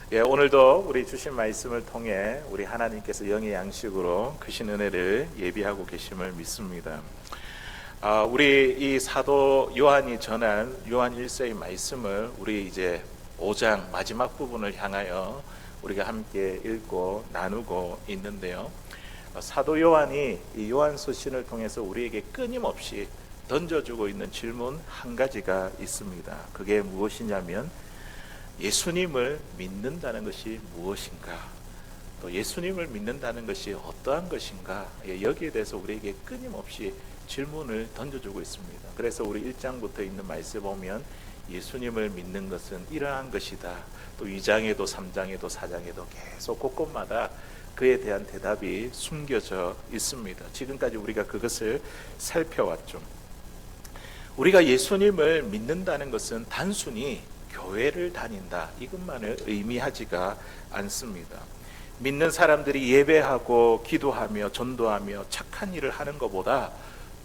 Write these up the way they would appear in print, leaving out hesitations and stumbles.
오늘도 우리 주신 말씀을 통해 우리 하나님께서 영의 양식으로 크신 은혜를 예비하고 계심을 믿습니다. 우리 이 사도 요한이 전한 요한 1서의 말씀을 우리 이제 5장 마지막 부분을 향하여 우리가 함께 읽고 나누고 있는데요. 사도 요한이 이 요한서신을 통해서 우리에게 끊임없이 던져주고 있는 질문 한 가지가 있습니다. 그게 무엇이냐면 예수님을 믿는다는 것이 무엇인가? 또 예수님을 믿는다는 것이 어떠한 것인가? 여기에 대해서 우리에게 끊임없이 질문을 던져주고 있습니다. 그래서 우리 1장부터 있는 말씀에 보면 예수님을 믿는 것은 이러한 것이다. 또 2장에도 3장에도 4장에도 계속 곳곳마다 그에 대한 대답이 숨겨져 있습니다. 지금까지 우리가 그것을 살펴왔죠. 우리가 예수님을 믿는다는 것은 단순히 교회를 다닌다 이것만을 의미하지가 않습니다. 믿는 사람들이 예배하고 기도하며 전도하며 착한 일을 하는 것보다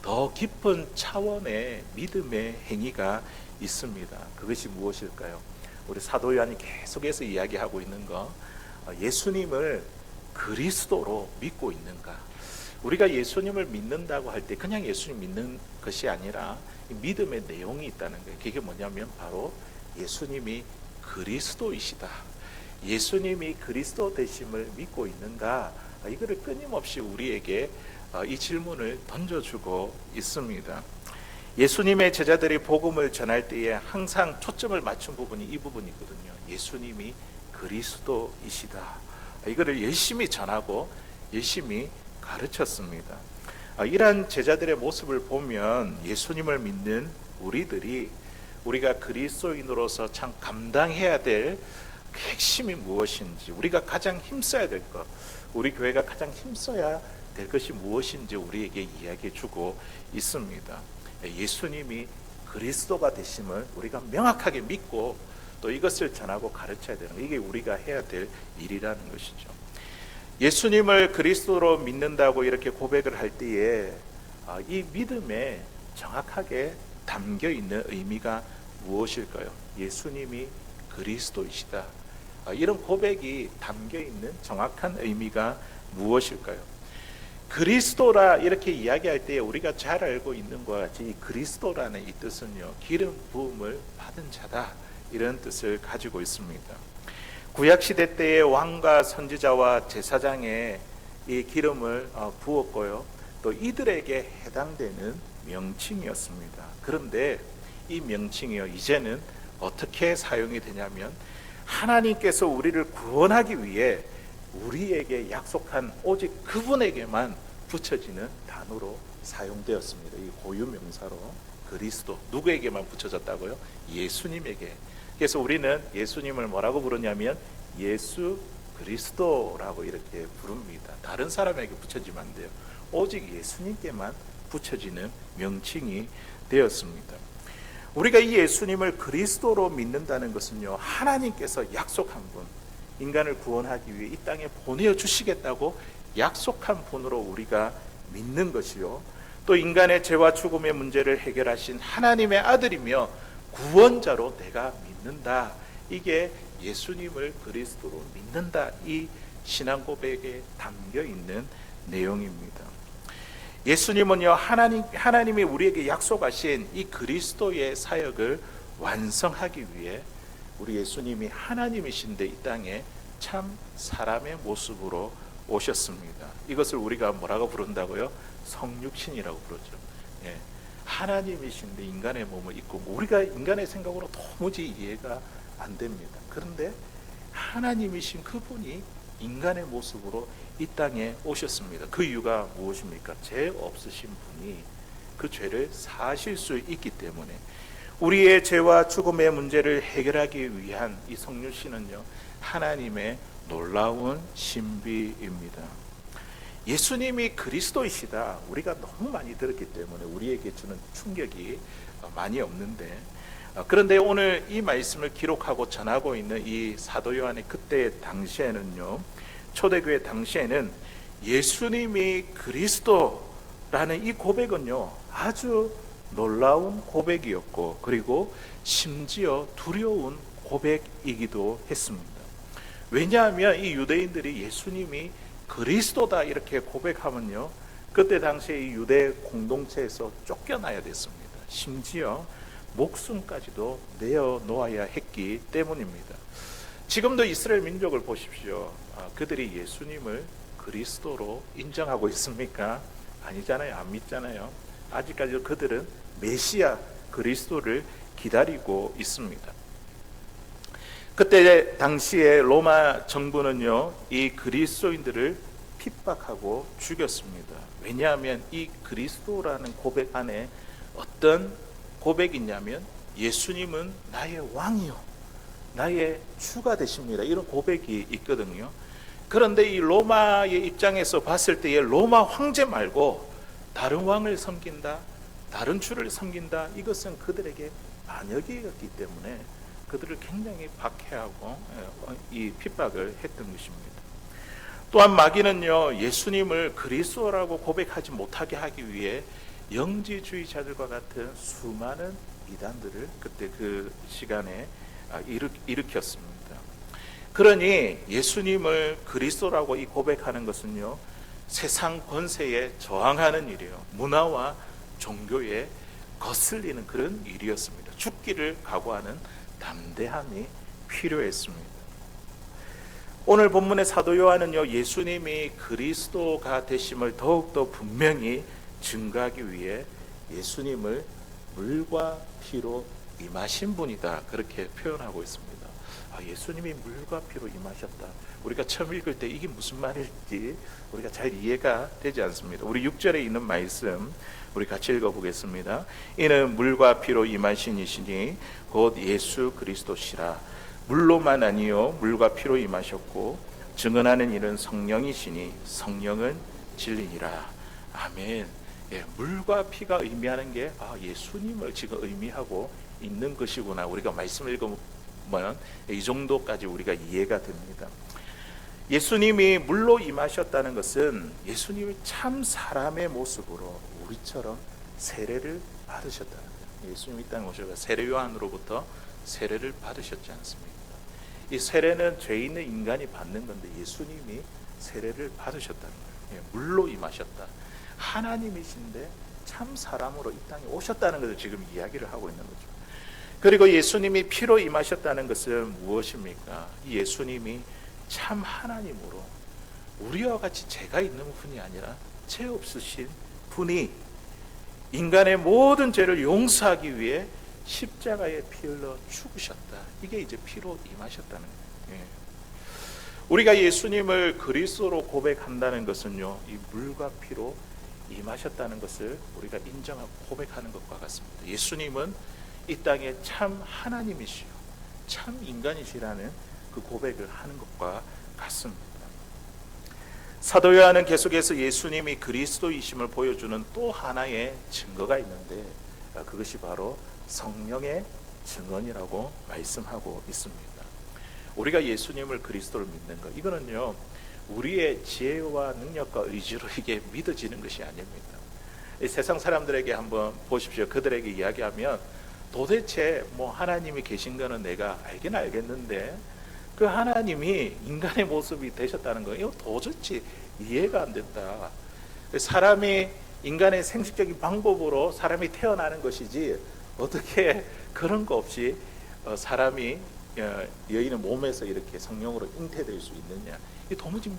더 깊은 차원의 믿음의 행위가 있습니다. 그것이 무엇일까요? 우리 사도 요한이 계속해서 이야기하고 있는 거, 예수님을 그리스도로 믿고 있는가? 우리가 예수님을 믿는다고 할 때 그냥 예수님 믿는 것이 아니라 믿음의 내용이 있다는 거예요. 그게 뭐냐면 바로 예수님이 그리스도이시다. 예수님이 그리스도 되심을 믿고 있는가? 이거를 끊임없이 우리에게 이 질문을 던져주고 있습니다. 예수님의 제자들이 복음을 전할 때에 항상 초점을 맞춘 부분이 이 부분이거든요. 예수님이 그리스도이시다. 이거를 열심히 전하고 열심히 가르쳤습니다. 이러한 제자들의 모습을 보면 예수님을 믿는 우리가 그리스도인으로서 참 감당해야 될 핵심이 무엇인지, 우리가 가장 힘써야 될 것, 우리 교회가 가장 힘써야 될 것이 무엇인지 우리에게 이야기해 주고 있습니다. 예수님이 그리스도가 되심을 우리가 명확하게 믿고 또 이것을 전하고 가르쳐야 되는 것, 이게 우리가 해야 될 일이라는 것이죠. 예수님을 그리스도로 믿는다고 이렇게 고백을 할 때에 이 믿음에 정확하게 담겨 있는 의미가 무엇일까요? 예수님이 그리스도이시다. 이런 고백이 담겨 있는 정확한 의미가 무엇일까요? 그리스도라 이렇게 이야기할 때 우리가 잘 알고 있는 것과 같이 이 그리스도라는 이 뜻은요, 기름 부음을 받은 자다, 이런 뜻을 가지고 있습니다. 구약시대 때의 왕과 선지자와 제사장에 이 기름을 부었고요, 또 이들에게 해당되는 명칭이었습니다. 그런데 이 명칭이요, 이제는 어떻게 사용이 되냐면 하나님께서 우리를 구원하기 위해 우리에게 약속한 오직 그분에게만 붙여지는 단어로 사용되었습니다. 이 고유 명사로 그리스도, 누구에게만 붙여졌다고요? 예수님에게. 그래서 우리는 예수님을 뭐라고 부르냐면 예수 그리스도라고 이렇게 부릅니다. 다른 사람에게 붙여지면 안 돼요. 오직 예수님께만 붙여지는 명칭이 되었습니다. 우리가 이 예수님을 그리스도로 믿는다는 것은요, 하나님께서 약속한 분, 인간을 구원하기 위해 이 땅에 보내주시겠다고 약속한 분으로 우리가 믿는 것이요, 또 인간의 죄와 죽음의 문제를 해결하신 하나님의 아들이며 구원자로 내가 믿는다. 이게 예수님을 그리스도로 믿는다, 이 신앙 고백에 담겨 있는 내용입니다. 예수님은요, 하나님이 우리에게 약속하신 이 그리스도의 사역을 완성하기 위해 우리 예수님이 하나님이신데 이 땅에 참 사람의 모습으로 오셨습니다. 이것을 우리가 뭐라고 부른다고요? 성육신이라고 부르죠. 하나님이신데 인간의 몸을 입고, 우리가 인간의 생각으로 도무지 이해가 안 됩니다. 그런데 하나님이신 그분이 인간의 모습으로 이 땅에 오셨습니다. 그 이유가 무엇입니까? 죄 없으신 분이 그 죄를 사실 수 있기 때문에 우리의 죄와 죽음의 문제를 해결하기 위한 이 성육신은요, 하나님의 놀라운 신비입니다. 예수님이 그리스도이시다, 우리가 너무 많이 들었기 때문에 우리에게 주는 충격이 많이 없는데, 그런데 오늘 이 말씀을 기록하고 전하고 있는 이 사도 요한의 그때 당시에는요, 초대교회 당시에는 예수님이 그리스도라는 이 고백은요, 아주 놀라운 고백이었고, 그리고 심지어 두려운 고백이기도 했습니다. 왜냐하면 이 유대인들이 예수님이 그리스도다 이렇게 고백하면요, 그때 당시에 이 유대 공동체에서 쫓겨나야 됐습니다. 심지어 목숨까지도 내어놓아야 했기 때문입니다. 지금도 이스라엘 민족을 보십시오. 그들이 예수님을 그리스도로 인정하고 있습니까? 아니잖아요. 안 믿잖아요. 아직까지도 그들은 메시아 그리스도를 기다리고 있습니다. 그때 당시에 로마 정부는요, 이 그리스도인들을 핍박하고 죽였습니다. 왜냐하면 이 그리스도라는 고백 안에 어떤 고백이 있냐면, 예수님은 나의 왕이요, 나의 주가 되십니다, 이런 고백이 있거든요. 그런데 이 로마의 입장에서 봤을 때에 로마 황제 말고 다른 왕을 섬긴다, 다른 주를 섬긴다, 이것은 그들에게 반역이었기 때문에 그들을 굉장히 박해하고 이 핍박을 했던 것입니다. 또한 마귀는요, 예수님을 그리스도라고 고백하지 못하게 하기 위해 영지주의자들과 같은 수많은 이단들을 그때 그 시간에 일으켰습니다. 그러니 예수님을 그리스도라고 이 고백하는 것은요, 세상 권세에 저항하는 일이요, 문화와 종교에 거슬리는 그런 일이었습니다. 죽기를 각오하는 담대함이 필요했습니다. 오늘 본문의 사도 요한은요, 예수님이 그리스도가 되심을 더욱더 분명히 증거하기 위해 예수님을 물과 피로 임하신 분이다, 그렇게 표현하고 있습니다. 예수님이 물과 피로 임하셨다. 우리가 처음 읽을 때 이게 무슨 말일지 우리가 잘 이해가 되지 않습니다. 우리 6절에 있는 말씀 우리 같이 읽어보겠습니다. 이는 물과 피로 임하신 이시니 곧 예수 그리스도시라. 물로만 아니요 물과 피로 임하셨고 증언하는 이는 성령이시니 성령은 진리니라. 아멘. 물과 피가 의미하는 게 예수님을 지금 의미하고 있는 것이구나. 우리가 말씀을 읽어보면 이 정도까지 우리가 이해가 됩니다. 예수님이 물로 임하셨다는 것은 예수님이 참 사람의 모습으로 우리처럼 세례를 받으셨다는 거예요. 예수님이 이 땅에 오셔서 세례 요한으로부터 세례를 받으셨지 않습니까? 이 세례는 죄 있는 인간이 받는 건데 예수님이 세례를 받으셨다는 거예요. 물로 임하셨다. 하나님이신데 참 사람으로 이 땅에 오셨다는 것을 지금 이야기를 하고 있는 거죠. 그리고 예수님이 피로 임하셨다는 것은 무엇입니까? 예수님이 참 하나님으로 우리와 같이 죄가 있는 분이 아니라 죄 없으신 분이 인간의 모든 죄를 용서하기 위해 십자가에 피 흘러 죽으셨다. 이게 이제 피로 임하셨다는 거예요. 우리가 예수님을 그리스도로 고백한다는 것은요, 이 물과 피로 임하셨다는 것을 우리가 인정하고 고백하는 것과 같습니다. 예수님은 이 땅에 참 하나님이시요 참 인간이시라는 그 고백을 하는 것과 같습니다. 사도 요한은 계속해서 예수님이 그리스도이심을 보여주는 또 하나의 증거가 있는데 그것이 바로 성령의 증언이라고 말씀하고 있습니다. 우리가 예수님을 그리스도를 믿는 것, 이거는요 우리의 지혜와 능력과 의지로 이게 믿어지는 것이 아닙니다. 세상 사람들에게 한번 보십시오. 그들에게 이야기하면 도대체 하나님이 계신 거는 내가 알긴 알겠는데 그 하나님이 인간의 모습이 되셨다는 거, 이거 도저히 이해가 안 된다. 사람이 인간의 생식적인 방법으로 사람이 태어나는 것이지 어떻게 그런 거 없이 사람이 여인의 몸에서 이렇게 성령으로 잉태될 수 있느냐, 이 도무지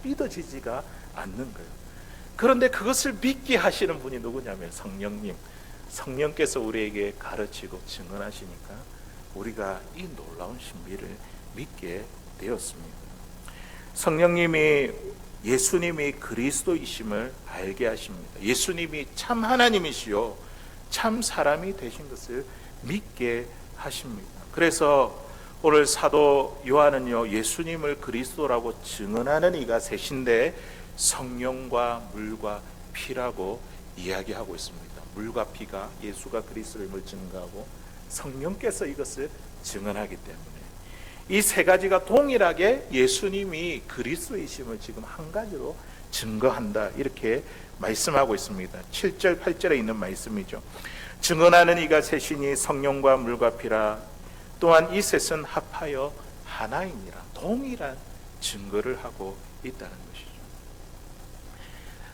믿어지지가 않는 거예요. 그런데 그것을 믿게 하시는 분이 누구냐면 성령님. 성령께서 우리에게 가르치고 증언하시니까 우리가 이 놀라운 신비를 믿게 되었습니다. 성령님이 예수님이 그리스도이심을 알게 하십니다. 예수님이 참 하나님이시요 참 사람이 되신 것을 믿게 하십니다. 그래서 오늘 사도 요한은요, 예수님을 그리스도라고 증언하는 이가 셋인데 성령과 물과 피라고 이야기하고 있습니다. 물과 피가 예수가 그리스도임을 증거하고 성령께서 이것을 증언하기 때문에 이 세 가지가 동일하게 예수님이 그리스도이심을 지금 한 가지로 증거한다, 이렇게 말씀하고 있습니다. 7절 8절에 있는 말씀이죠. 증언하는 이가 셋이니 성령과 물과 피라. 또한 이 셋은 합하여 하나이니라 동일한 증거를 하고 있다는 것이죠.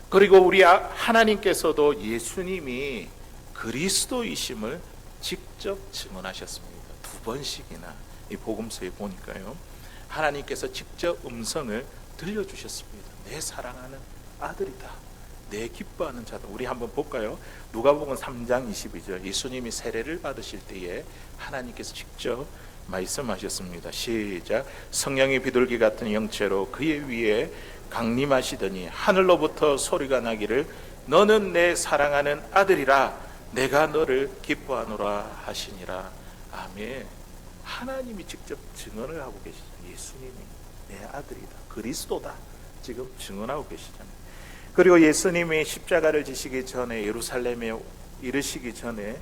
그리고 우리 하나님께서도 예수님이 그리스도이심을 직접 증언하셨습니다. 2번씩이나 이 복음서에 보니까요, 하나님께서 직접 음성을 들려주셨습니다. 내 사랑하는 아들이다, 내 기뻐하는 자다. 우리 한번 볼까요? 누가복음 3장 22절, 예수님이 세례를 받으실 때에 하나님께서 직접 말씀하셨습니다. 시작. 성령이 비둘기 같은 형체로 그의 위에 강림하시더니 하늘로부터 소리가 나기를 너는 내 사랑하는 아들이라 내가 너를 기뻐하노라 하시니라. 아멘. 하나님이 직접 증언을 하고 계시죠. 예수님이 내 아들이다, 그리스도다, 지금 증언하고 계시잖아요. 그리고 예수님이 십자가를 지시기 전에, 예루살렘에 이르시기 전에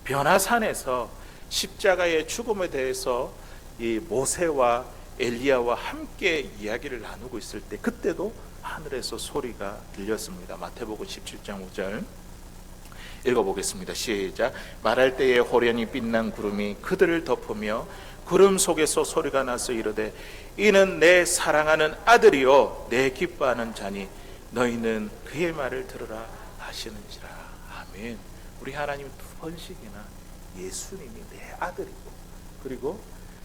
변화산에서 십자가의 죽음에 대해서 이 모세와 엘리야와 함께 이야기를 나누고 있을 때, 그때도 하늘에서 소리가 들렸습니다. 마태복음 17장 5절 읽어보겠습니다. 시작. 말할 때에 호련히 빛난 구름이 그들을 덮으며 구름 속에서 소리가 나서 이르되 이는 내 사랑하는 아들이요 내 기뻐하는 자니 너희는 그의 말을 들으라 하시는지라. 아멘. 우리 하나님은 2번씩이나 예수님이 내 아들이고, 그리고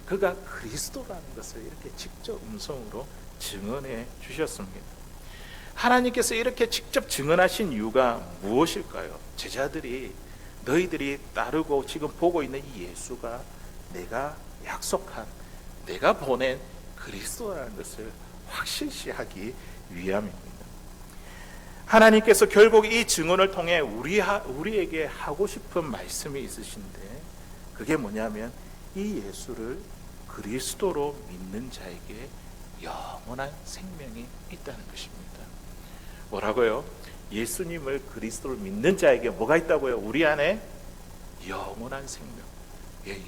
그가 그리스도라는 것을 이렇게 직접 음성으로 증언해 주셨습니다. 하나님께서 이렇게 직접 증언하신 이유가 무엇일까요? 제자들이, 너희들이 따르고 지금 보고 있는 이 예수가 내가 약속한, 내가 보낸 그리스도라는 것을 확실시하기 위함입니다. 하나님께서 결국 이 증언을 통해 우리에게 하고 싶은 말씀이 있으신데, 그게 뭐냐면 이 예수를 그리스도로 믿는 자에게 영원한 생명이 있다는 것입니다. 뭐라고요? 예수님을 그리스도를 믿는 자에게 뭐가 있다고요? 우리 안에 영원한 생명,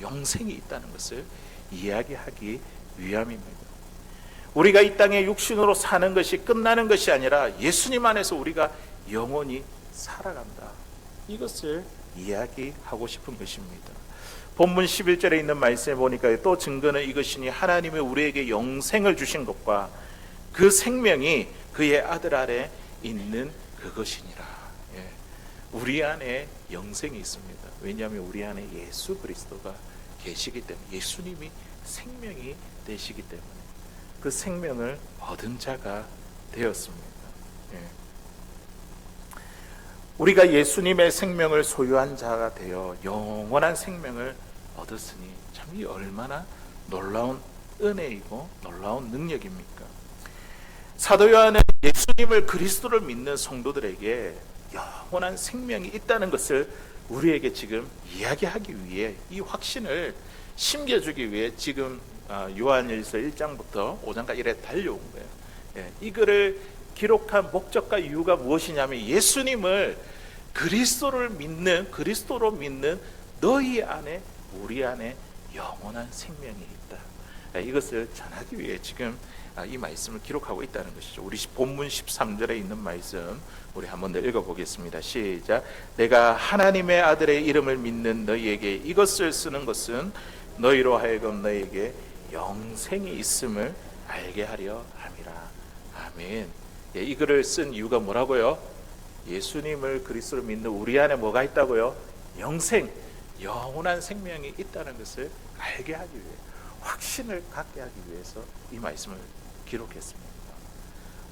영생이 있다는 것을 이야기하기 위함입니다. 우리가 이 땅에 육신으로 사는 것이 끝나는 것이 아니라 예수님 안에서 우리가 영원히 살아간다, 이것을 이야기하고 싶은 것입니다. 본문 11절에 있는 말씀에 보니까 또 증거는 이것이니 하나님이 우리에게 영생을 주신 것과 그 생명이 그의 아들 안에 있는 그것이니라. 우리 안에 영생이 있습니다. 왜냐하면 우리 안에 예수 그리스도가 계시기 때문에, 예수님이 생명이 되시기 때문에 그 생명을 얻은 자가 되었습니다. 우리가 예수님의 생명을 소유한 자가 되어 영원한 생명을 얻었으니 참 이 얼마나 놀라운 은혜이고 놀라운 능력입니까? 사도 요한은 예수님을 그리스도를 믿는 성도들에게 영원한 생명이 있다는 것을 우리에게 지금 이야기하기 위해, 이 확신을 심겨주기 위해 지금 요한일서 1장부터 5장까지 이렇게 달려온 거예요. 이거를 기록한 목적과 이유가 무엇이냐면 예수님을 그리스도로 믿는 너희 안에, 우리 안에 영원한 생명이 있다, 이것을 전하기 위해 지금 이 말씀을 기록하고 있다는 것이죠. 우리 본문 13절에 있는 말씀 우리 한번 더 읽어보겠습니다. 시작. 내가 하나님의 아들의 이름을 믿는 너희에게 이것을 쓰는 것은 너희로 하여금 너희에게 영생이 있음을 알게 하려 함이라. 아멘. 이 글을 쓴 이유가 뭐라고요? 예수님을 그리스도로 믿는 우리 안에 뭐가 있다고요? 영생, 영원한 생명이 있다는 것을 알게 하기 위해, 확신을 갖게 하기 위해서 이 말씀을 기록했습니다.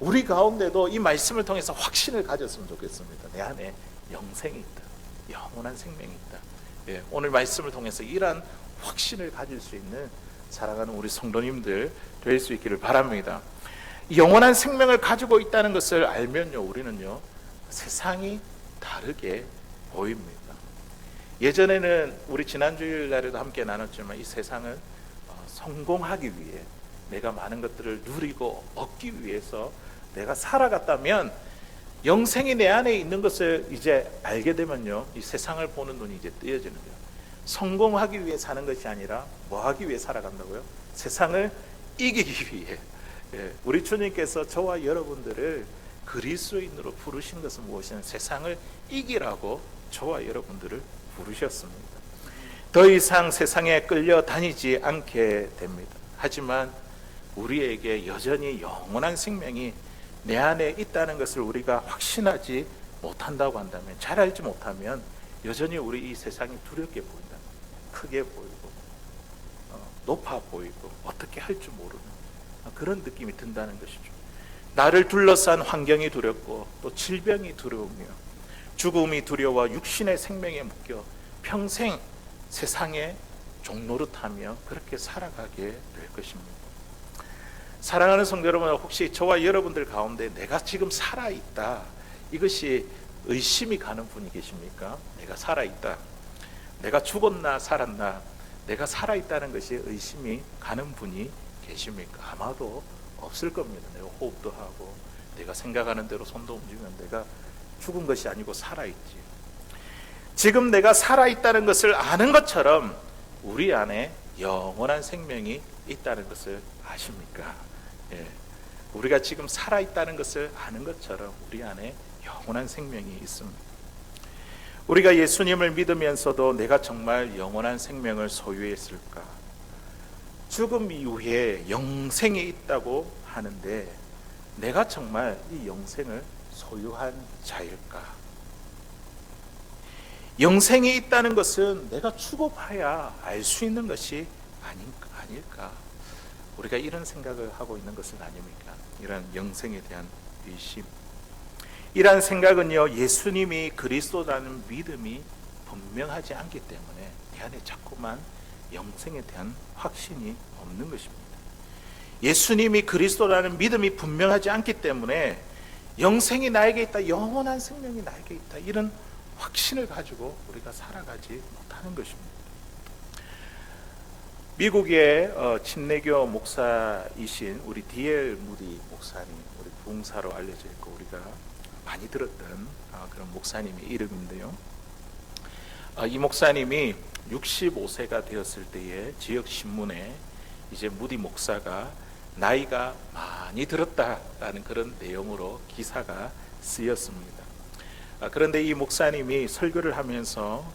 우리 가운데도 이 말씀을 통해서 확신을 가졌으면 좋겠습니다. 내 안에 영생이 있다, 영원한 생명이 있다. 오늘 말씀을 통해서 이러한 확신을 가질 수 있는 사랑하는 우리 성도님들 될 수 있기를 바랍니다. 영원한 생명을 가지고 있다는 것을 알면요, 우리는요 세상이 다르게 보입니다. 예전에는 우리 지난 주일날에도 함께 나눴지만 이 세상은 성공하기 위해, 내가 많은 것들을 누리고 얻기 위해서 내가 살아갔다면, 영생이 내 안에 있는 것을 이제 알게 되면요, 이 세상을 보는 눈이 이제 뜨여지는 거예요. 성공하기 위해 사는 것이 아니라 뭐 하기 위해 살아간다고요? 세상을 이기기 위해. 우리 주님께서 저와 여러분들을 그리스도인으로 부르신 것은 무엇이냐? 세상을 이기라고 저와 여러분들을 부르셨습니다. 더 이상 세상에 끌려 다니지 않게 됩니다. 하지만 우리에게 여전히 영원한 생명이 내 안에 있다는 것을 우리가 확신하지 못한다고 한다면, 잘 알지 못하면 여전히 우리 이 세상이 두렵게 보인다. 크게 보이고 높아 보이고 어떻게 할 줄 모르는 그런 느낌이 든다는 것이죠. 나를 둘러싼 환경이 두렵고 또 질병이 두려우며 죽음이 두려워 육신의 생명에 묶여 평생 세상의 종노릇하며 그렇게 살아가게 될 것입니다. 사랑하는 성도 여러분, 혹시 저와 여러분들 가운데 내가 지금 살아있다, 이것이 의심이 가는 분이 계십니까? 내가 살아있다, 내가 죽었나 살았나, 내가 살아있다는 것이 의심이 가는 분이 계십니까? 아마도 없을 겁니다. 내가 호흡도 하고 내가 생각하는 대로 손도 움직이면 내가 죽은 것이 아니고 살아있지. 지금 내가 살아있다는 것을 아는 것처럼 우리 안에 영원한 생명이 있다는 것을 아십니까? 예. 우리가 지금 살아있다는 것을 아는 것처럼 우리 안에 영원한 생명이 있습니다. 우리가 예수님을 믿으면서도 내가 정말 영원한 생명을 소유했을까? 죽음 이후에 영생이 있다고 하는데 내가 정말 이 영생을 소유한 자일까? 영생이 있다는 것은 내가 죽어봐야 알 수 있는 것이 아닐까? 우리가 이런 생각을 하고 있는 것은 아닙니까? 이런 영생에 대한 의심, 이러한 생각은요, 예수님이 그리스도라는 믿음이 분명하지 않기 때문에 내 안에 자꾸만 영생에 대한 확신이 없는 것입니다. 예수님이 그리스도라는 믿음이 분명하지 않기 때문에 영생이 나에게 있다, 영원한 생명이 나에게 있다, 이런 확신을 가지고 우리가 살아가지 못하는 것입니다. 미국의 침례교 목사이신 우리 D.L. 무디 목사님, 우리 부흥사로 알려져 있고 우리가 많이 들었던 그런 목사님의 이름인데요. 이 목사님이 65세가 되었을 때에 지역 신문에 이제 무디 목사가 나이가 많이 들었다라는 그런 내용으로 기사가 쓰였습니다. 그런데 이 목사님이 설교를 하면서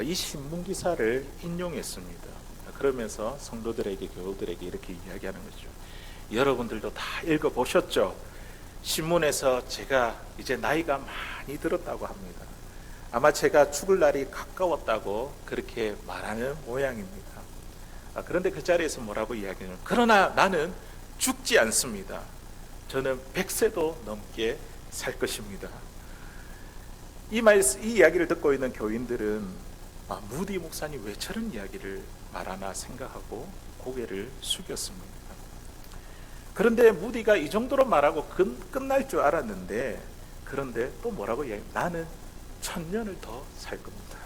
이 신문 기사를 인용했습니다. 그러면서 성도들에게, 교우들에게 이렇게 이야기하는 거죠. 여러분들도 다 읽어보셨죠? 신문에서 제가 이제 나이가 많이 들었다고 합니다. 아마 제가 죽을 날이 가까웠다고 그렇게 말하는 모양입니다. 그런데 그 자리에서 뭐라고 이야기하냐면, 그러나 나는 죽지 않습니다. 저는 100세도 넘게 살 것입니다. 이 이야기를 듣고 있는 교인들은 무디 목사님 왜 저런 이야기를 말하나 생각하고 고개를 숙였습니다. 그런데 무디가 이 정도로 말하고 끝날 줄 알았는데, 그런데 또 뭐라고 이야기해요? 나는 1000년을 더 살 겁니다.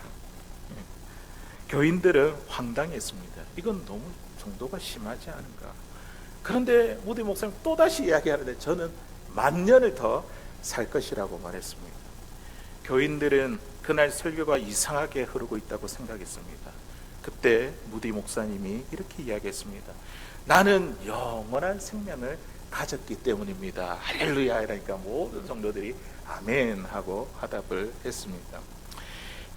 교인들은 황당했습니다. 이건 너무 정도가 심하지 않은가? 그런데 무디 목사님 또다시 이야기하는데 저는 10,000년을 더 살 것이라고 말했습니다. 교인들은 그날 설교가 이상하게 흐르고 있다고 생각했습니다. 그때 무디 목사님이 이렇게 이야기했습니다. 나는 영원한 생명을 가졌기 때문입니다. 할렐루야 이러니까 모든 성도들이 아멘 하고 화답을 했습니다.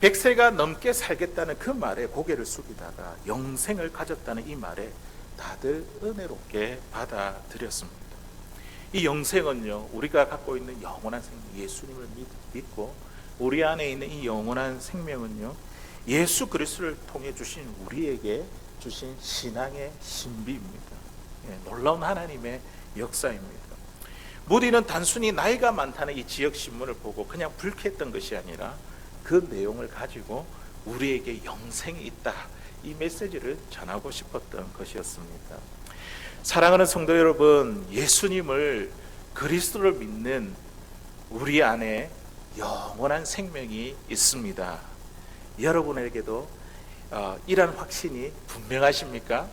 100세가 넘게 살겠다는 그 말에 고개를 숙이다가 영생을 가졌다는 이 말에 다들 은혜롭게 받아들였습니다. 이 영생은요, 우리가 갖고 있는 영원한 생명, 예수님을 믿고 우리 안에 있는 이 영원한 생명은요, 예수 그리스도를 통해 주신 우리에게 주신 신앙의 신비입니다. 놀라운 하나님의 역사입니다. 무디는 단순히 나이가 많다는 이 지역 신문을 보고 그냥 불쾌했던 것이 아니라 그 내용을 가지고 우리에게 영생이 있다, 이 메시지를 전하고 싶었던 것이었습니다. 사랑하는 성도 여러분, 예수님을, 그리스도를 믿는 우리 안에 영원한 생명이 있습니다. 여러분에게도 이러한 확신이 분명하십니까?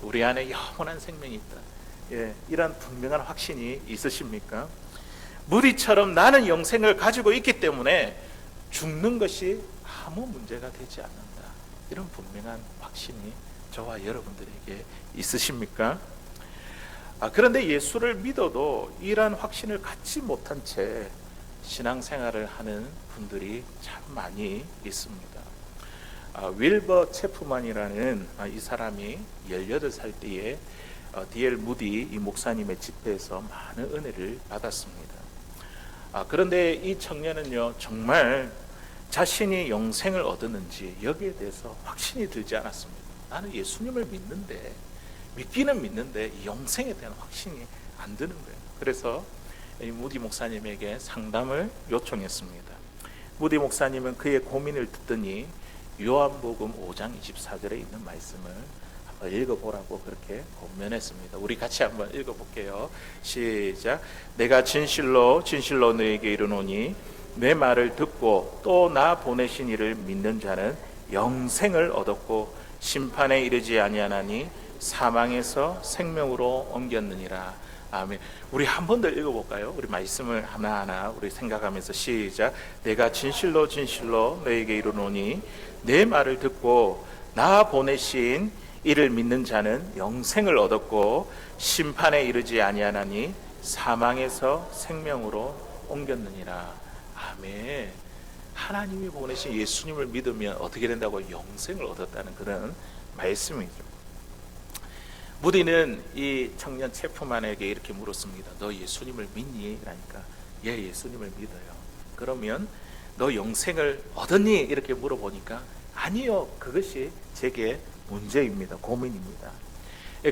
우리 안에 영원한 생명이 있다. 이러한 분명한 확신이 있으십니까? 무디처럼 나는 영생을 가지고 있기 때문에 죽는 것이 아무 문제가 되지 않는다, 이런 분명한 확신이 저와 여러분들에게 있으십니까? 그런데 예수를 믿어도 이러한 확신을 갖지 못한 채 신앙생활을 하는 분들이 참 많이 있습니다. 윌버 체프만이라는 이 사람이 18살 때에 D.L. 무디 이 목사님의 집회에서 많은 은혜를 받았습니다. 그런데 이 청년은요, 정말 자신이 영생을 얻었는지 여기에 대해서 확신이 들지 않았습니다. 나는 예수님을 믿기는 믿는데 영생에 대한 확신이 안 드는 거예요. 그래서 이 무디 목사님에게 상담을 요청했습니다. 무디 목사님은 그의 고민을 듣더니 요한복음 5장 24절에 있는 말씀을 한번 읽어보라고 그렇게 권면했습니다. 우리 같이 한번 읽어볼게요. 시작. 내가 진실로 너에게 이르노니 내 말을 듣고 또 나 보내신 이를 믿는 자는 영생을 얻었고 심판에 이르지 아니하나니 사망에서 생명으로 옮겼느니라. 아멘. 우리 한 번 더 읽어볼까요? 우리 말씀을 하나하나 우리 생각하면서 시작. 내가 진실로 너에게 이르노니 내 말을 듣고 나 보내신 이를 믿는 자는 영생을 얻었고 심판에 이르지 아니하나니 사망에서 생명으로 옮겼느니라. 아멘. 하나님이 보내신 예수님을 믿으면 어떻게 된다고? 영생을 얻었다는 그런 말씀이죠. 무디는 이 청년 체프만에게 이렇게 물었습니다. 너 예수님을 믿니? 그러니까 예, 예수님을 믿어요. 그러면 너 영생을 얻었니? 이렇게 물어보니까 아니요, 그것이 제게 문제입니다. 고민입니다.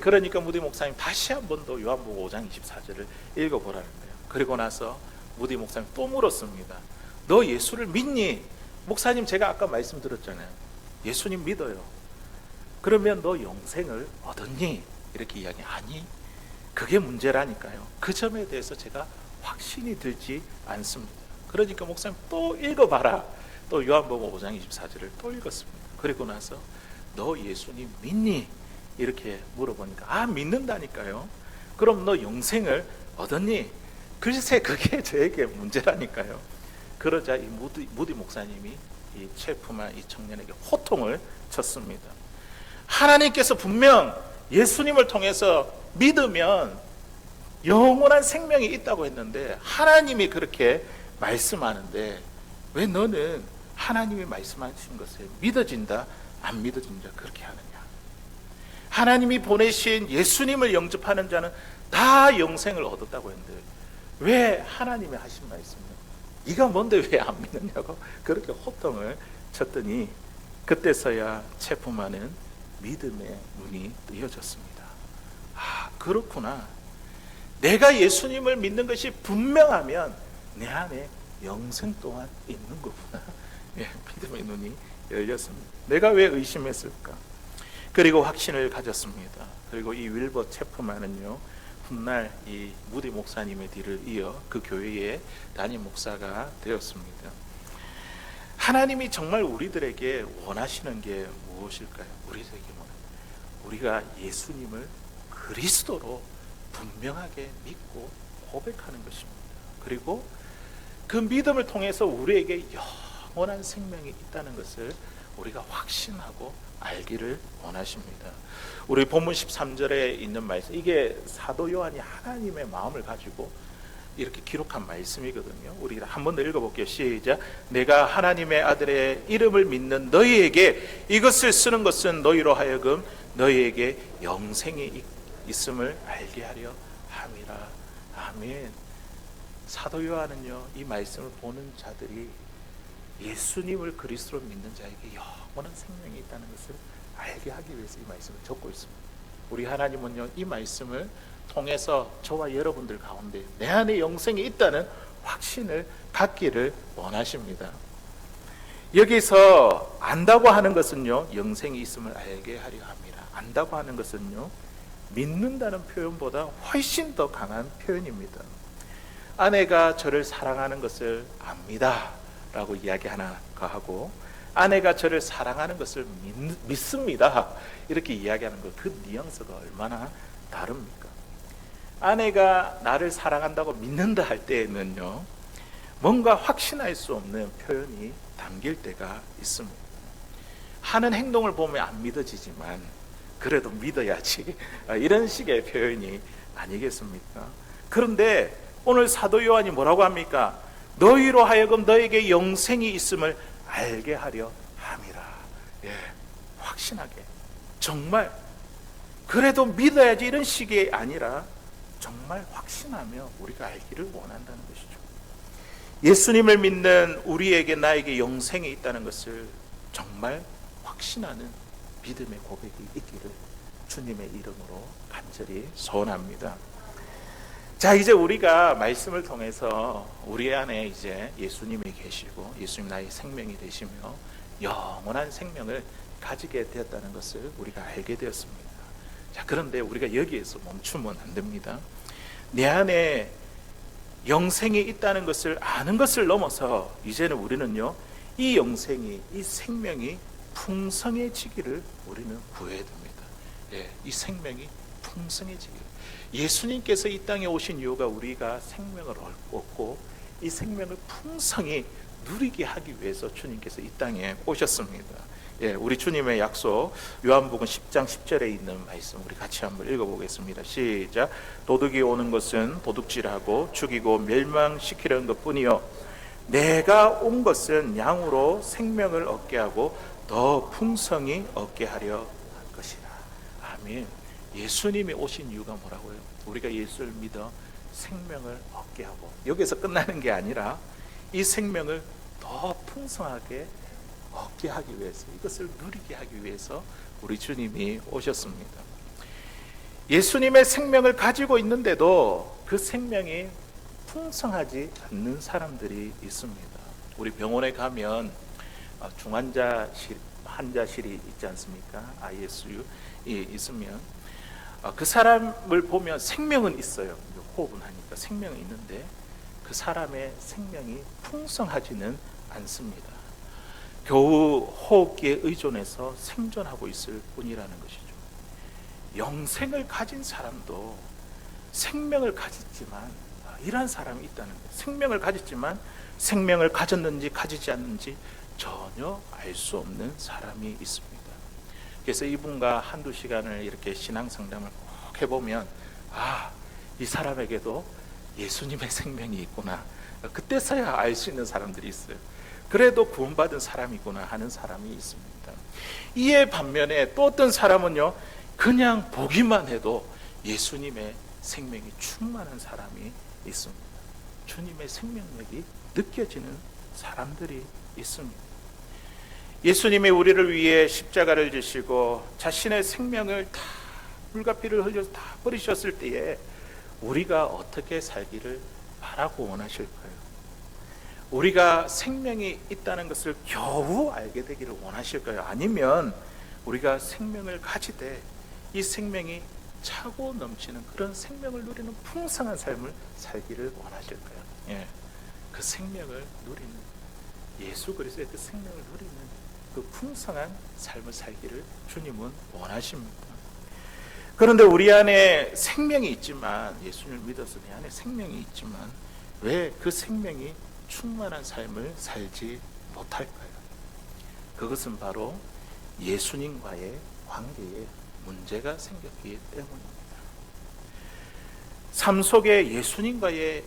그러니까 무디 목사님 다시 한 번 더 요한복음 5장 24절을 읽어보라는 거예요. 그리고 나서 무디 목사님 또 물었습니다. 너 예수를 믿니? 목사님, 제가 아까 말씀드렸잖아요. 예수님 믿어요. 그러면 너 영생을 얻었니? 이렇게 이야기. 아니, 그게 문제라니까요. 그 점에 대해서 제가 확신이 들지 않습니다. 그러니까 목사님 또 읽어봐라. 또 요한복음 5장 24절을 또 읽었습니다. 그리고 나서 너 예수님 믿니? 이렇게 물어보니까 믿는다니까요. 그럼 너 영생을 얻었니? 글쎄, 그게 저에게 문제라니까요. 그러자 이 무디 목사님이 이 체프만 이 청년에게 호통을 쳤습니다. 하나님께서 분명 예수님을 통해서 믿으면 영원한 생명이 있다고 했는데 하나님이 그렇게 말씀하는데 왜 너는 하나님이 말씀하신 것을 믿어진다 안 믿어진다 그렇게 하느냐? 하나님이 보내신 예수님을 영접하는 자는 다 영생을 얻었다고 했는데 왜 하나님이 하신 말씀을 네가 뭔데 왜 안 믿느냐고 그렇게 호통을 쳤더니 그때서야 체프만은 믿음의 눈이 뜨여졌습니다. 그렇구나. 내가 예수님을 믿는 것이 분명하면 내 안에 영생 또한 있는 거구나. 믿음의 눈이 열렸습니다. 내가 왜 의심했을까? 그리고 확신을 가졌습니다. 그리고 이 윌버 체프만은요, 훗날 이 무디 목사님의 뒤를 이어 그 교회의 담임 목사가 되었습니다. 하나님이 정말 우리들에게 원하시는 게 무엇일까요? 우리가 예수님을 그리스도로 분명하게 믿고 고백하는 것입니다. 그리고 그 믿음을 통해서 우리에게 영원한 생명이 있다는 것을 우리가 확신하고 알기를 원하십니다. 우리 본문 13절에 있는 말씀, 이게 사도 요한이 하나님의 마음을 가지고 이렇게 기록한 말씀이거든요. 우리 한 번 더 읽어볼게요. 시작. 내가 하나님의 아들의 이름을 믿는 너희에게 이것을 쓰는 것은 너희로 하여금 너희에게 영생이 있음을 알게 하려 함이라. 아멘. 사도 요한은요, 이 말씀을 보는 자들이 예수님을 그리스도로 믿는 자에게 영원한 생명이 있다는 것을 알게 하기 위해서 이 말씀을 적고 있습니다. 우리 하나님은요, 이 말씀을 통해서 저와 여러분들 가운데 내 안에 영생이 있다는 확신을 갖기를 원하십니다. 여기서 안다고 하는 것은요, 영생이 있음을 알게 하려 합니다. 안다고 하는 것은요, 믿는다는 표현보다 훨씬 더 강한 표현입니다. 아내가 저를 사랑하는 것을 압니다 라고 이야기 하나 하고, 아내가 저를 사랑하는 것을 믿습니다 이렇게 이야기하는 것, 그 뉘앙스가 얼마나 다릅니까? 아내가 나를 사랑한다고 믿는다 할 때에는요, 뭔가 확신할 수 없는 표현이 담길 때가 있습니다. 하는 행동을 보면 안 믿어지지만 그래도 믿어야지, 이런 식의 표현이 아니겠습니까? 그런데 오늘 사도 요한이 뭐라고 합니까? 너희로 하여금 너에게 영생이 있음을 알게 하려 함이라. 확신하게, 정말 그래도 믿어야지 이런 식이 아니라 정말 확신하며 우리가 알기를 원한다는 것이죠. 예수님을 믿는 우리에게, 나에게 영생이 있다는 것을 정말 확신하는 믿음의 고백이 있기를 주님의 이름으로 간절히 소원합니다. 자, 이제 우리가 말씀을 통해서 우리 안에 이제 예수님이 계시고 예수님 나의 생명이 되시며 영원한 생명을 가지게 되었다는 것을 우리가 알게 되었습니다. 자, 그런데 우리가 여기에서 멈추면 안 됩니다. 내 안에 영생이 있다는 것을 아는 것을 넘어서 이제는 우리는요, 이 영생이, 이 생명이 풍성해지기를 우리는 구해야 됩니다. 이 생명이 풍성해지기를. 예수님께서 이 땅에 오신 이유가 우리가 생명을 얻고 이 생명을 풍성히 누리게 하기 위해서 주님께서 이 땅에 오셨습니다. 우리 주님의 약속, 요한복음 10장 10절에 있는 말씀 우리 같이 한번 읽어보겠습니다. 시작. 도둑이 오는 것은 도둑질하고 죽이고 멸망시키려는 것뿐이요 내가 온 것은 양으로 생명을 얻게 하고 더 풍성히 얻게 하려 할 것이라. 아멘. 예수님이 오신 이유가 뭐라고요? 우리가 예수를 믿어 생명을 얻게 하고, 여기서 끝나는 게 아니라 이 생명을 더 풍성하게 얻게 하기 위해서, 이것을 누리게 하기 위해서 우리 주님이 오셨습니다. 예수님의 생명을 가지고 있는데도 그 생명이 풍성하지 않는 사람들이 있습니다. 우리 병원에 가면 환자실이 있지 않습니까? ICU이 있으면 그 사람을 보면 생명은 있어요. 호흡은 하니까 생명은 있는데 그 사람의 생명이 풍성하지는 않습니다. 겨우 호흡기에 의존해서 생존하고 있을 뿐이라는 것이죠. 영생을 가진 사람도 생명을 가졌지만 이러한 사람이 있다는 거예요. 생명을 가졌지만 생명을 가졌는지 가지지 않는지 전혀 알 수 없는 사람이 있습니다. 그래서 이분과 한두 시간을 이렇게 신앙 상담을 꼭 해보면 이 사람에게도 예수님의 생명이 있구나, 그때서야 알 수 있는 사람들이 있어요. 그래도 구원받은 사람이구나 하는 사람이 있습니다. 이에 반면에 또 어떤 사람은요, 그냥 보기만 해도 예수님의 생명이 충만한 사람이 있습니다. 주님의 생명력이 느껴지는 사람들이 있습니다. 예수님이 우리를 위해 십자가를 지시고 자신의 생명을 다 물과 피를 흘려서 다 버리셨을 때에 우리가 어떻게 살기를 바라고 원하실까요? 우리가 생명이 있다는 것을 겨우 알게 되기를 원하실까요? 아니면 우리가 생명을 가지되 이 생명이 차고 넘치는 그런 생명을 누리는 풍성한 삶을 살기를 원하실까요? 그 생명을 누리는, 예수 그리스도의 그 생명을 누리는 그 풍성한 삶을 살기를 주님은 원하십니다. 그런데 우리 안에 생명이 있지만, 예수님을 믿어서 내 안에 생명이 있지만 왜 그 생명이 충만한 삶을 살지 못할까요? 그것은 바로 예수님과의 관계에 문제가 생겼기 때문입니다. 삶 속에 예수님과의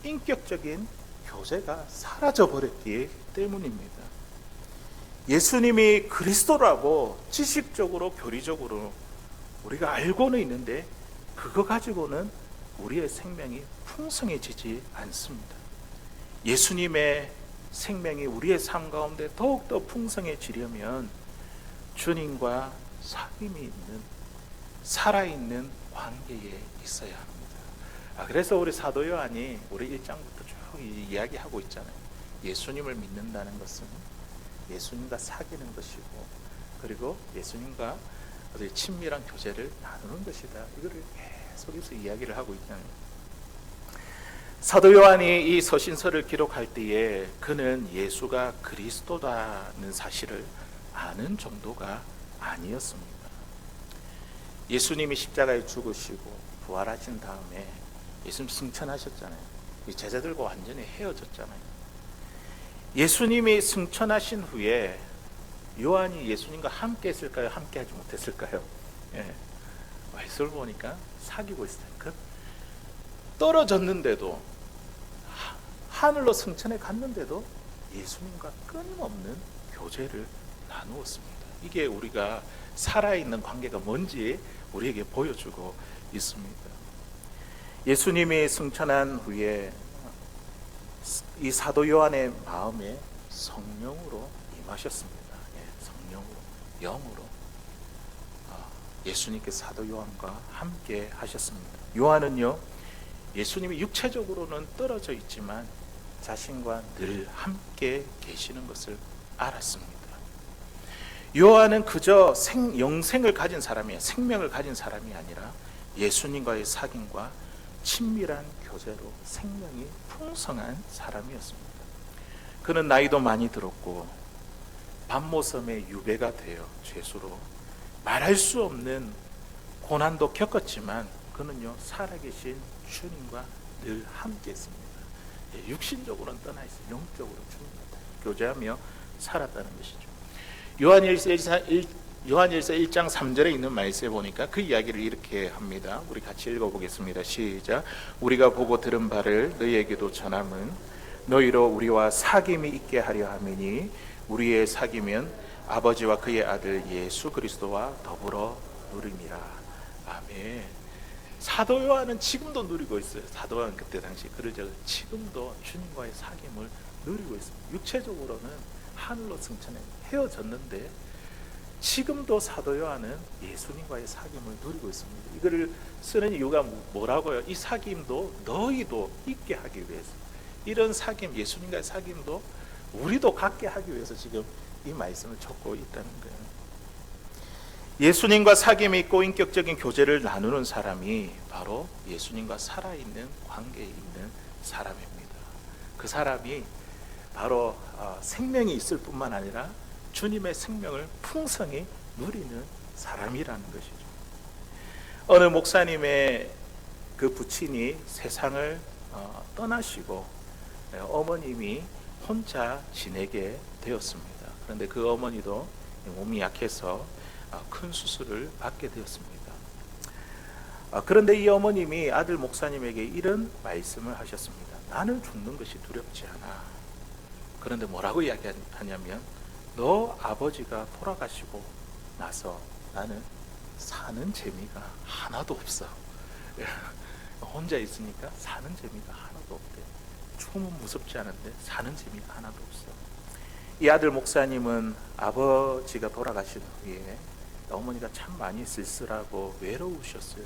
인격적인 교제가 사라져버렸기 때문입니다. 예수님이 그리스도라고 지식적으로, 교리적으로 우리가 알고는 있는데 그거 가지고는 우리의 생명이 풍성해지지 않습니다. 예수님의 생명이 우리의 삶 가운데 더욱더 풍성해지려면 주님과 사귐이 있는, 살아있는 관계에 있어야 합니다. 그래서 우리 사도 요한이 우리 1장부터 쭉 이야기하고 있잖아요. 예수님을 믿는다는 것은 예수님과 사귀는 것이고, 그리고 예수님과 친밀한 교제를 나누는 것이다. 이거를 계속해서 이야기를 하고 있잖아요. 사도 요한이 이 서신서를 기록할 때에 그는 예수가 그리스도다는 사실을 아는 정도가 아니었습니다. 예수님이 십자가에 죽으시고 부활하신 다음에 예수님 승천하셨잖아요. 제자들과 완전히 헤어졌잖아요. 예수님이 승천하신 후에 요한이 예수님과 함께 했을까요? 함께 하지 못했을까요? 말씀을 보니까 사귀고 있어요. 떨어졌는데도, 하늘로 승천해 갔는데도 예수님과 끊임없는 교제를 나누었습니다. 이게 우리가 살아있는 관계가 뭔지 우리에게 보여주고 있습니다. 예수님이 승천한 후에 이 사도 요한의 마음에 성령으로 임하셨습니다. 성령으로, 영으로 예수님께 사도 요한과 함께 하셨습니다. 요한은요, 예수님이 육체적으로는 떨어져 있지만 자신과 늘 함께 계시는 것을 알았습니다. 요한은 그저 영생을 가진 사람이에요. 생명을 가진 사람이 아니라 예수님과의 사귐과 친밀한 교제로 생명이 풍성한 사람이었습니다. 그는 나이도 많이 들었고 밤모섬의 유배가 되어 죄수로 말할 수 없는 고난도 겪었지만 그는요, 살아계신 주님과 늘 함께 했습니다. 육신적으로는 떠나 있어 영적으로 주님과 교제하며 살았다는 것이죠. 요한일서 1장 3절에 있는 말씀에 보니까 그 이야기를 이렇게 합니다. 우리 같이 읽어보겠습니다. 시작. 우리가 보고 들은 바를 너희에게도 전함은 너희로 우리와 사귐이 있게 하려 함이니 우리의 사귐은 아버지와 그의 아들 예수 그리스도와 더불어 누림이라. 아멘. 사도 요한은 지금도 누리고 있어요. 사도 요한 그때 당시 글을 적어 지금도 주님과의 사귐을 누리고 있습니다. 육체적으로는 하늘로 승천해 헤어졌는데 지금도 사도 요한은 예수님과의 사귐을 누리고 있습니다. 이거를 쓰는 이유가 뭐라고요? 이 사귐도 너희도 있게 하기 위해서, 이런 사귐, 예수님과의 사귐도 우리도 갖게 하기 위해서 지금 이 말씀을 적고 있다는 거예요. 예수님과 사귐이 있고 인격적인 교제를 나누는 사람이 바로 예수님과 살아있는 관계에 있는 사람입니다. 그 사람이 바로 생명이 있을 뿐만 아니라 주님의 생명을 풍성히 누리는 사람이라는 것이죠. 어느 목사님의 그 부친이 세상을 떠나시고 어머님이 혼자 지내게 되었습니다. 그런데 그 어머니도 몸이 약해서 큰 수술을 받게 되었습니다. 그런데 이 어머님이 아들 목사님에게 이런 말씀을 하셨습니다. 나는 죽는 것이 두렵지 않아. 그런데 뭐라고 이야기하냐면 너 아버지가 돌아가시고 나서 나는 사는 재미가 하나도 없어. 혼자 있으니까 사는 재미가 하나도 없대. 죽음은 무섭지 않은데 사는 재미가 하나도 없어. 이 아들 목사님은 아버지가 돌아가신 후에 어머니가 참 많이 쓸쓸하고 외로우셨어요.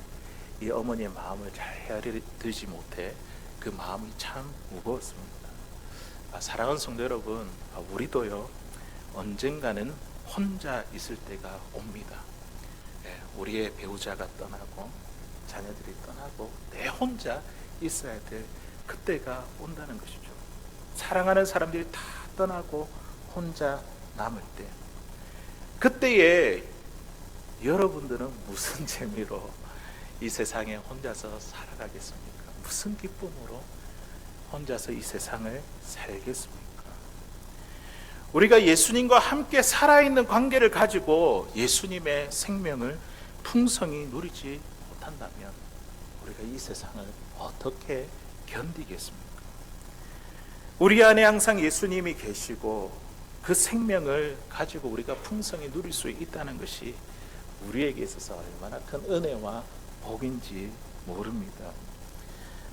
이 어머니의 마음을 잘 헤아리지 못해 그 마음이 참 무거웠습니다. 사랑하는 성도 여러분, 우리도요 언젠가는 혼자 있을 때가 옵니다. 우리의 배우자가 떠나고 자녀들이 떠나고 내 혼자 있어야 될 그때가 온다는 것이죠. 사랑하는 사람들이 다 떠나고 혼자 남을 때, 그때에 여러분들은 무슨 재미로 이 세상에 혼자서 살아가겠습니까? 무슨 기쁨으로 혼자서 이 세상을 살겠습니까? 우리가 예수님과 함께 살아있는 관계를 가지고 예수님의 생명을 풍성히 누리지 못한다면 우리가 이 세상을 어떻게 견디겠습니까? 우리 안에 항상 예수님이 계시고 그 생명을 가지고 우리가 풍성히 누릴 수 있다는 것이 우리에게 있어서 얼마나 큰 은혜와 복인지 모릅니다.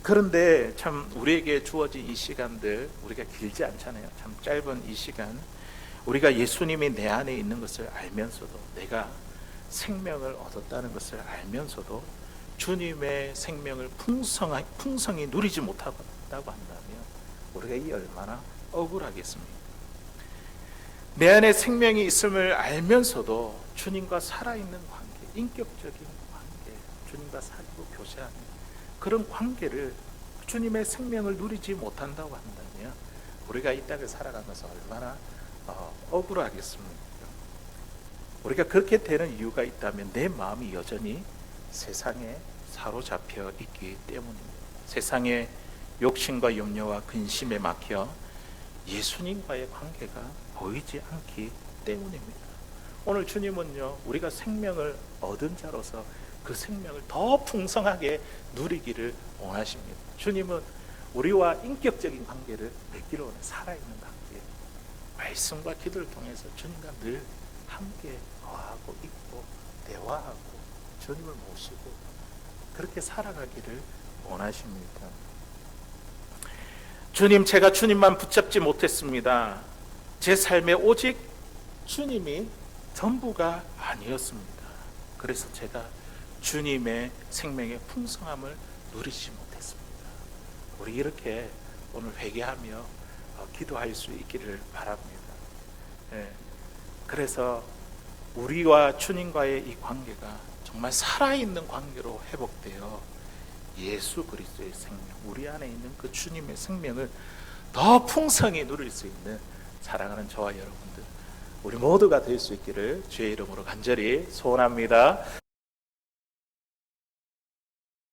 그런데 참 우리에게 주어진 이 시간들, 우리가 길지 않잖아요. 참 짧은 이 시간, 우리가 예수님이 내 안에 있는 것을 알면서도, 내가 생명을 얻었다는 것을 알면서도 주님의 생명을 풍성히 누리지 못한다고 한다면 우리가 이 얼마나 억울하겠습니까? 내 안에 생명이 있음을 알면서도 주님과 살아있는 관계, 인격적인 관계, 주님과 사귀고 교제하는 그런 관계를, 주님의 생명을 누리지 못한다고 한다면 우리가 이 땅을 살아가면서 얼마나 억울하겠습니까? 우리가 그렇게 되는 이유가 있다면 내 마음이 여전히 세상에 사로잡혀 있기 때문입니다. 세상의 욕심과 염려와 근심에 막혀 예수님과의 관계가 보이지 않기 때문입니다. 오늘 주님은요, 우리가 생명을 얻은 자로서 그 생명을 더 풍성하게 누리기를 원하십니다. 주님은 우리와 인격적인 관계를 맺기로 원해. 살아있는 관계, 말씀과 기도를 통해서 주님과 늘 함께 거하고 있고 대화하고 주님을 모시고 그렇게 살아가기를 원하십니다. 주님, 제가 주님만 붙잡지 못했습니다. 제 삶에 오직 주님이 전부가 아니었습니다. 그래서 제가 주님의 생명의 풍성함을 누리지 못했습니다. 우리 이렇게 오늘 회개하며 기도할 수 있기를 바랍니다. 그래서 우리와 주님과의 이 관계가 정말 살아있는 관계로 회복되어 예수 그리스도의 생명, 우리 안에 있는 그 주님의 생명을 더 풍성히 누릴 수 있는 사랑하는 저와 여러분들, 우리 모두가 될 수 있기를 주의 이름으로 간절히 소원합니다.